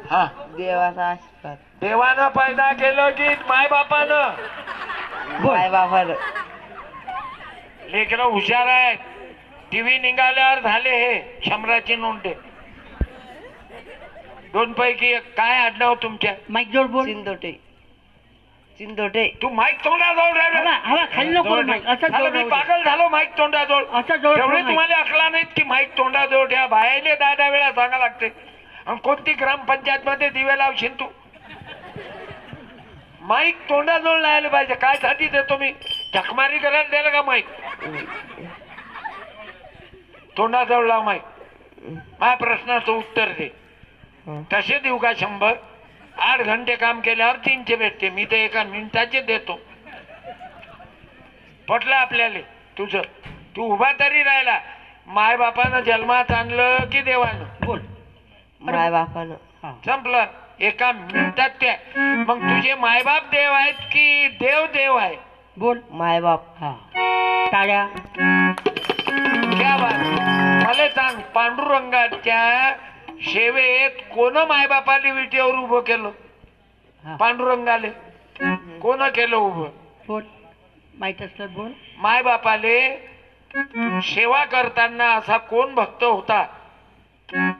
हा, देवाचा आशीर्वाद. देवानं पैदा केलं की माय बापानं? माय बापानं. लेकरं हुशार आहेत. टीव्ही निघाल्यावर झाले हे शंभराची नोंदे. दोन पैकी एक. काय आडनाव तुमच्या? माईक जोड बोल. चिंदोटे. चिंदोटे. तू माईक तोंडाजवळ हवा हवा खाली नको जवळ माईक. ठेव. असं झालं, जोड मी राहू दे. पागल झालो माईक तोंडाजवळ. असं जोड तेवढे ठेव तुम्हाला अकला नाहीत की माईक तोंडाजवळ ठेवा. बाहेरले 10 वेळा सांगा लागते. आणि कोणती ग्रामपंचायत मध्ये दिवे लावशील तू? माईक तोंडाजवळ लायला पाहिजे. काय साठी देतो मी? झकमारी करायला द्यायला का माईक? तोंडाजवळ लाव माईक. माझ्या प्रश्नाचं उत्तर दे. तसे देऊ का 100? 8 घंटे काम केल्यावर 300 भेटते. मी तर 1 मिनिटाचे देतो. पटलं आपल्याला तुझं? तू उभा तरी राहिला. माय बापानं जन्मात आणलं की देवानं? बोल. माय बापानं. हा. संपलं. 1 मिनिटात ते. मग तुझे मायबाप देव आहेत की देव देव आहे? बोल. माय बाप. हा. टाळ्या. क्या बात. मला सांग, पांडुरंगाच्या सेवेत कोण मायबापाला विटेवर उभं केलं? हा. पांडुरंगाले कोण केलं उभं? बोल. माहित असलं बोल. मायबापाले सेवा करताना असा कोण भक्त होता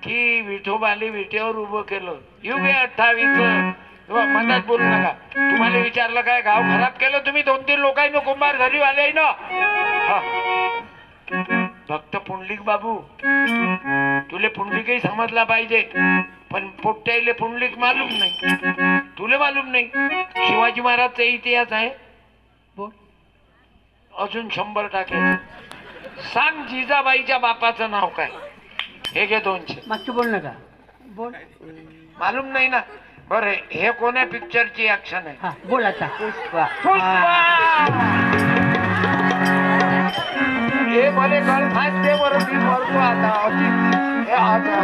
की विठोबाले विटेवर उभं केलं? युग 28 मनात बोलू नका. तुम्हाला विचारलं काय गाव खराब केलं तुम्ही? 2-3 लोकांनी कुंभार घरी आले ना. भक्त पुंडलिक बाबू, तुले पुंडलिकही समजला पाहिजे. पण पोट्याले पुंडलिक मालूम नाही. तुले मालूम नाही. शिवाजी महाराजचा इतिहास आहे. बोल. अजून 100 टाकायचं. सांग, जिजाबाईच्या बापाचं नाव काय? हे घे 200. मागचं बोल नका. बोल. मालूम नाही ना? बरं, हे कोण्या पिक्चरची ऍक्शन आहे? हा. बोल आता. पुष्पा. हे मला कळ माहिती बरं. मी मरतो आता. हे आता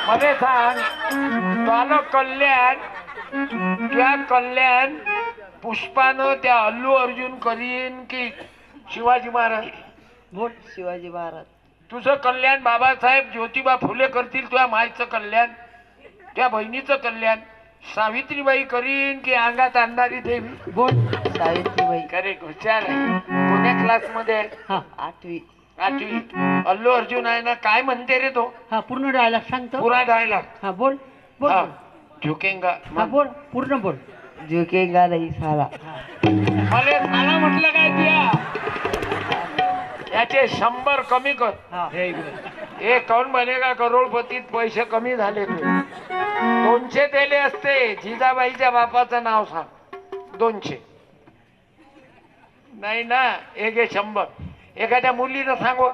मध्ये सांग, झालं कल्याण. त्या कल्याण पुष्पानं त्या अल्लू अर्जुन करीन की शिवाजी महाराज? बोल. शिवाजी महाराज. तुझं कल्याण बाबासाहेब ज्योतिबा फुले करतील. तुझ्या मायचं कल्याण, त्या बहिणीचं कल्याण सावित्रीबाई करीन की अंगात अंधारी देवी? बोल. सावित्रीबाई. करे हुशार आहे. कोण्या क्लास मध्ये आहे? हा. 8वी. 8वी. अल्लू अर्जुन आहे ना? काय म्हणते रे तो? हा. पूर्ण डायलॉग सांगतो. पुरा डायलॉग. हा. बोल. बोल. हा, बोल. झुकेंगा. हा. बोल. पूर्ण बोल. झुकेगा नहीं साला. मला मला म्हटलं काय तुया? याचे 100 कमी कर. हा. हे कौन बनेगा करोडपतीत पैसे कमी झाले. ते 200 दिले असते. जिजाबाईच्या बापाचं नाव सांग. 200 नाही ना? हे घे 100. एखाद्या मुलीनं सांगू.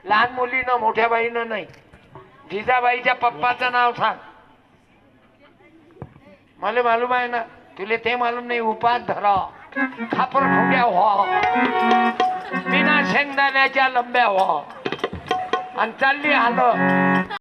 लहान मुलीनं, मोठ्या बाईनं नाही. जिजाबाईच्या पप्पाचं नाव सांग. मला मालूम आहे ना? तुले ते मालूम नाही. उपात धरा, खापर फुग्या व्हा, बिना शेंगदाण्याच्या लंब्या व्हा, आणि चालली हाल